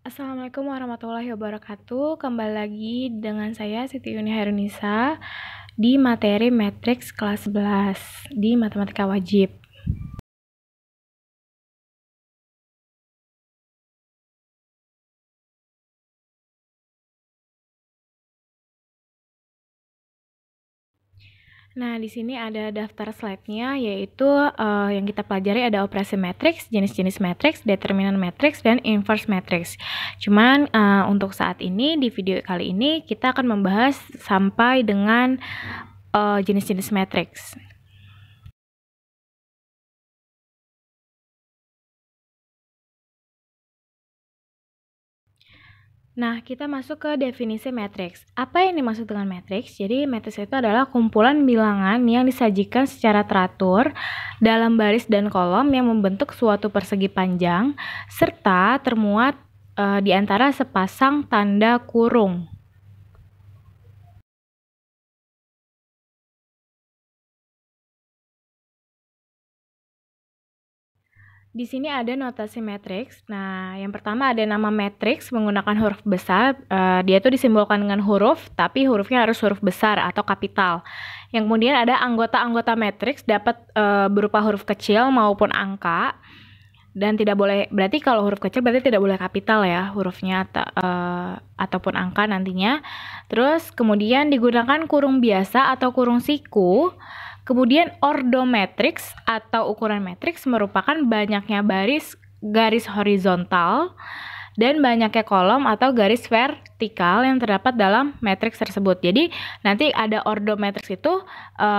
Assalamualaikum warahmatullahi wabarakatuh. Kembali lagi dengan saya Siti Yuni Hairunisa di materi matriks kelas 11 di matematika wajib. Nah, di sini ada daftar slide-nya, yaitu yang kita pelajari ada operasi matriks, jenis-jenis matriks, determinan matriks, dan inverse matriks. Cuman untuk saat ini, di video kali ini, kita akan membahas sampai dengan jenis-jenis matriks. Nah, kita masuk ke definisi matriks. Apa yang dimaksud dengan matriks? Jadi, matriks itu adalah kumpulan bilangan yang disajikan secara teratur dalam baris dan kolom yang membentuk suatu persegi panjang, serta termuat di antara sepasang tanda kurung. Di sini ada notasi matriks. Nah, yang pertama ada nama matriks menggunakan huruf besar. Dia itu disimbolkan dengan huruf, tapi hurufnya harus huruf besar atau kapital. Yang kemudian ada anggota-anggota matriks dapat berupa huruf kecil maupun angka. Dan tidak boleh, berarti kalau huruf kecil berarti tidak boleh kapital ya hurufnya ataupun angka nantinya. Terus kemudian digunakan kurung biasa atau kurung siku. Kemudian ordomatriks atau ukuran matriks merupakan banyaknya garis horizontal dan banyaknya kolom atau garis vertikal yang terdapat dalam matriks tersebut. Jadi nanti ada ordomatriks itu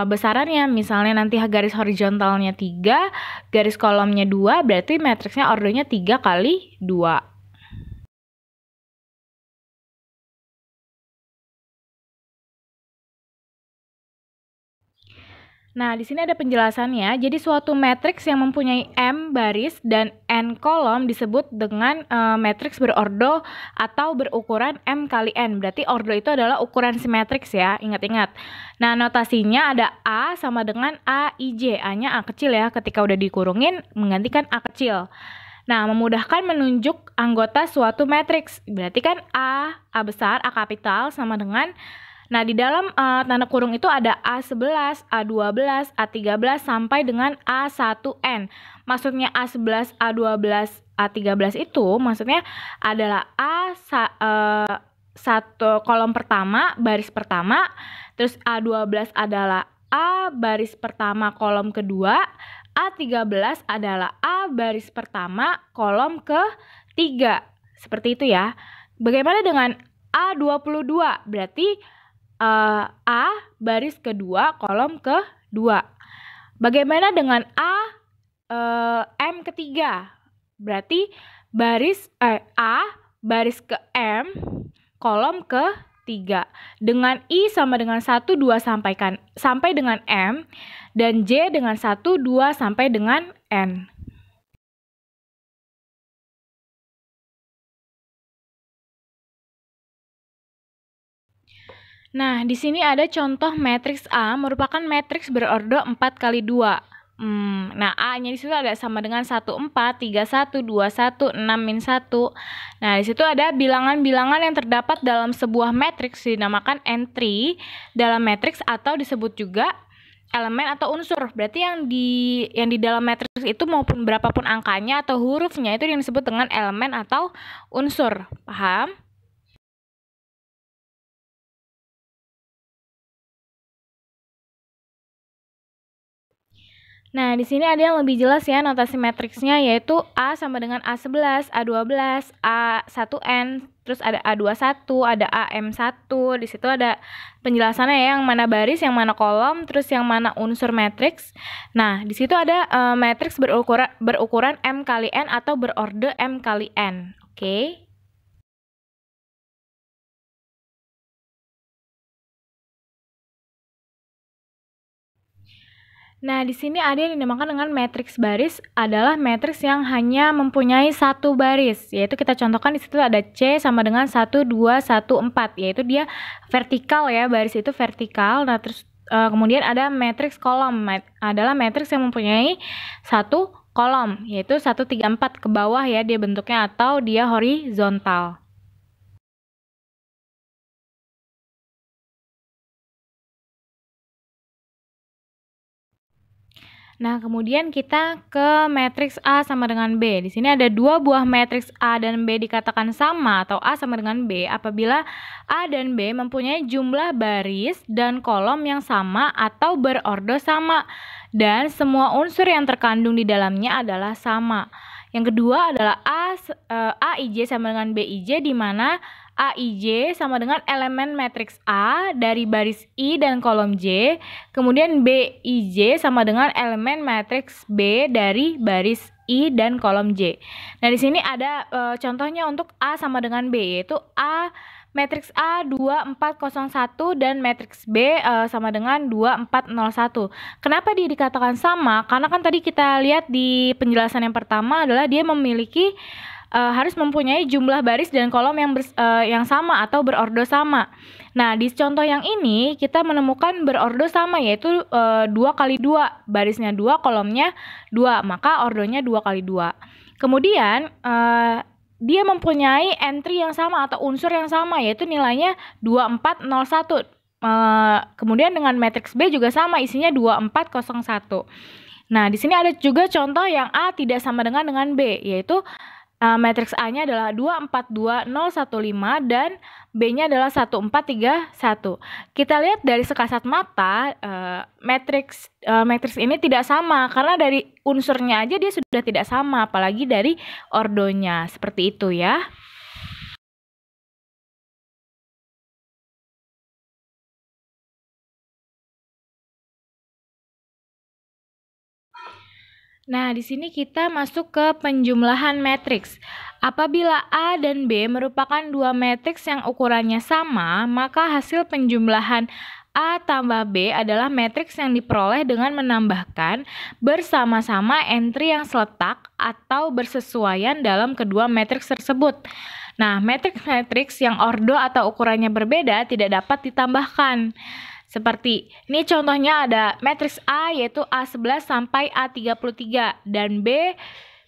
besarannya, misalnya nanti garis horizontalnya 3, garis kolomnya 2, berarti matriksnya ordonya 3 kali 2. Nah, di sini ada penjelasannya. Jadi suatu matriks yang mempunyai M baris dan N kolom disebut dengan matriks berordo atau berukuran M kali N. Berarti ordo itu adalah ukuran si matriks ya, ingat-ingat. Nah, notasinya ada A sama dengan AIJ. A-nya A kecil ya, ketika udah dikurungin menggantikan A kecil. Nah, memudahkan menunjuk anggota suatu matriks. Berarti kan A besar, A kapital sama dengan. Nah, di dalam tanda kurung itu ada A11, A12, A13 sampai dengan A1N. Maksudnya A11, A12, A13 itu maksudnya adalah satu kolom pertama, baris pertama, terus A12 adalah A baris pertama kolom kedua, A13 adalah A baris pertama kolom ketiga. Seperti itu ya. Bagaimana dengan A22? Berarti A baris kedua kolom kedua. Bagaimana dengan M ketiga? Berarti A baris ke M kolom ketiga. Dengan I sama dengan 1, 2 sampai dengan M, dan J dengan 1, 2 sampai dengan N. Nah, di sini ada contoh matriks A merupakan matriks berordo 4 kali 2. Nah, A-nya di situ ada sama dengan 1, 4, 3, 1, 2, 1, 6, min 1. Nah, di situ ada bilangan-bilangan yang terdapat dalam sebuah matriks dinamakan entry dalam matriks atau disebut juga elemen atau unsur. Berarti yang di dalam matriks itu maupun berapapun angkanya atau hurufnya itu yang disebut dengan elemen atau unsur. Paham? Nah, di sini ada yang lebih jelas ya notasi matriksnya, yaitu A sama dengan A11, A12, A1N, terus ada A21, ada AM1. Di situ ada penjelasannya ya, yang mana baris, yang mana kolom, terus yang mana unsur matriks. Nah, di situ ada matriks berukuran M kali N atau berorde M kali N. Oke. Nah, di sini ada yang dinamakan dengan matriks baris adalah matriks yang hanya mempunyai satu baris, yaitu kita contohkan di situ ada C sama dengan 1, 2, 1, 4, yaitu dia vertikal ya, baris itu vertikal. Nah, terus kemudian ada matriks kolom, adalah matriks yang mempunyai satu kolom, yaitu 134 ke bawah ya dia bentuknya atau dia horizontal. Nah, kemudian kita ke matriks A sama dengan B. Di sini ada dua buah matriks A dan B dikatakan sama atau A sama dengan B apabila A dan B mempunyai jumlah baris dan kolom yang sama atau berordo sama dan semua unsur yang terkandung di dalamnya adalah sama. Yang kedua adalah AIJ sama dengan BIJ di mana AIJ sama dengan elemen matriks A dari baris I dan kolom J, kemudian BIJ sama dengan elemen matriks B dari baris I dan kolom J. Nah, di sini ada contohnya untuk A sama dengan B, yaitu matriks A 2401 dan matriks B sama dengan 2401. Kenapa dia dikatakan sama? Karena kan tadi kita lihat di penjelasan yang pertama adalah dia memiliki harus mempunyai jumlah baris dan kolom yang sama atau berordo sama. Nah, di contoh yang ini kita menemukan berordo sama, yaitu 2 kali 2, barisnya 2, kolomnya 2, maka ordonya 2 kali 2. Kemudian dia mempunyai entry yang sama atau unsur yang sama, yaitu nilainya 2401. Kemudian dengan matriks B juga sama, isinya 2401. Nah, di sini ada juga contoh yang A tidak sama dengan B, yaitu matriks A-nya adalah 242015 dan B-nya adalah 1431. Kita lihat dari sekasat mata matriks ini tidak sama karena dari unsurnya aja dia sudah tidak sama, apalagi dari ordonya. Seperti itu ya. Nah, di sini kita masuk ke penjumlahan matriks. Apabila A dan B merupakan dua matriks yang ukurannya sama, maka hasil penjumlahan A tambah B adalah matriks yang diperoleh dengan menambahkan bersama-sama entry yang seletak atau bersesuaian dalam kedua matriks tersebut. Nah, matriks-matriks yang ordo atau ukurannya berbeda tidak dapat ditambahkan. Seperti ini contohnya ada matriks A yaitu A11 sampai A33 dan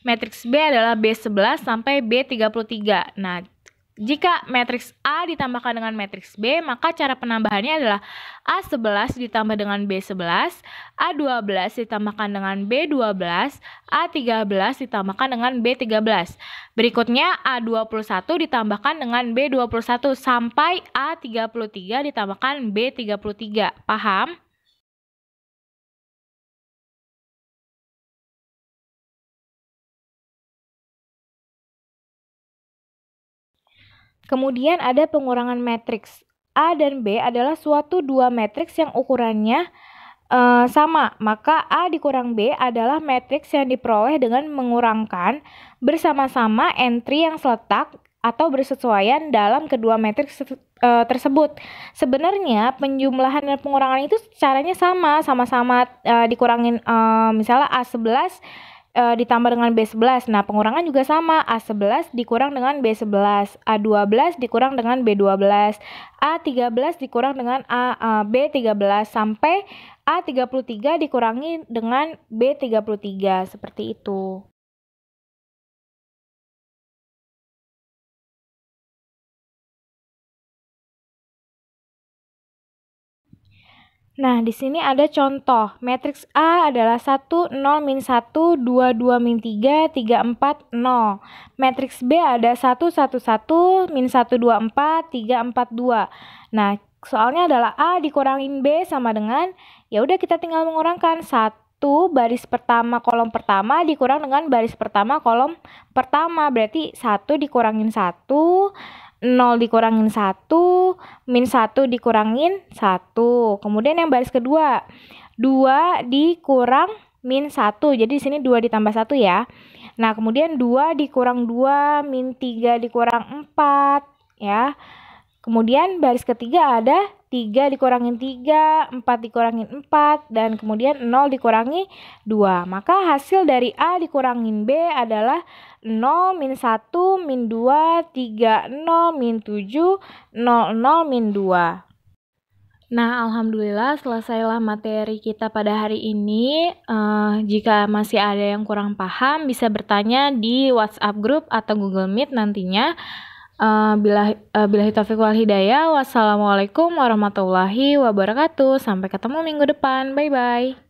matriks B adalah B11 sampai B33. Nah, jika matriks A ditambahkan dengan matriks B, maka cara penambahannya adalah A11 ditambah dengan B11, A12 ditambahkan dengan B12, A13 ditambahkan dengan B13. Berikutnya A21 ditambahkan dengan B21 sampai A33 ditambahkan B33. Paham? Kemudian ada pengurangan matriks. A dan B adalah suatu dua matriks yang ukurannya sama, maka A dikurang B adalah matriks yang diperoleh dengan mengurangkan bersama-sama entry yang seletak atau bersesuaian dalam kedua matriks tersebut. Sebenarnya penjumlahan dan pengurangan itu caranya sama-sama dikurangin misalnya A11 ditambah dengan B11. Nah, pengurangan juga sama. A11 dikurang dengan B11, A12 dikurang dengan B12, A13 dikurang dengan B13 sampai A33 dikurangi dengan B33. Seperti itu. Nah, di sini ada contoh. Matriks A adalah 1, 0, min 1, 2, 2, min 3, 3, 4, 0. Matriks B ada 1, 1, 1, min 1, 2, 4, 3, 4, 2. Nah, soalnya adalah A dikurangin B sama dengan, ya udah kita tinggal mengurangkan 1 baris pertama kolom pertama dikurang dengan baris pertama kolom pertama. Berarti 1 dikurangin 1, 0 dikurangin 1, min 1 dikurangin 1. Kemudian yang baris kedua, 2 dikurang min 1. Jadi di sini 2 ditambah 1 ya. Nah, kemudian 2 dikurang 2, min 3 dikurang 4 ya. Kemudian baris ketiga ada 3 dikurangin 3, 4 dikurangin 4, dan kemudian 0 dikurangi 2. Maka hasil dari A dikurangin B adalah 0, min 1, min 2, 3, 0, min 7, 0, 0, min 2. Nah, alhamdulillah selesailah materi kita pada hari ini. Jika masih ada yang kurang paham, bisa bertanya di WhatsApp group atau Google Meet nantinya. Billahi taufiq wal hidayah. Wassalamualaikum warahmatullahi wabarakatuh. Sampai ketemu minggu depan. Bye-bye.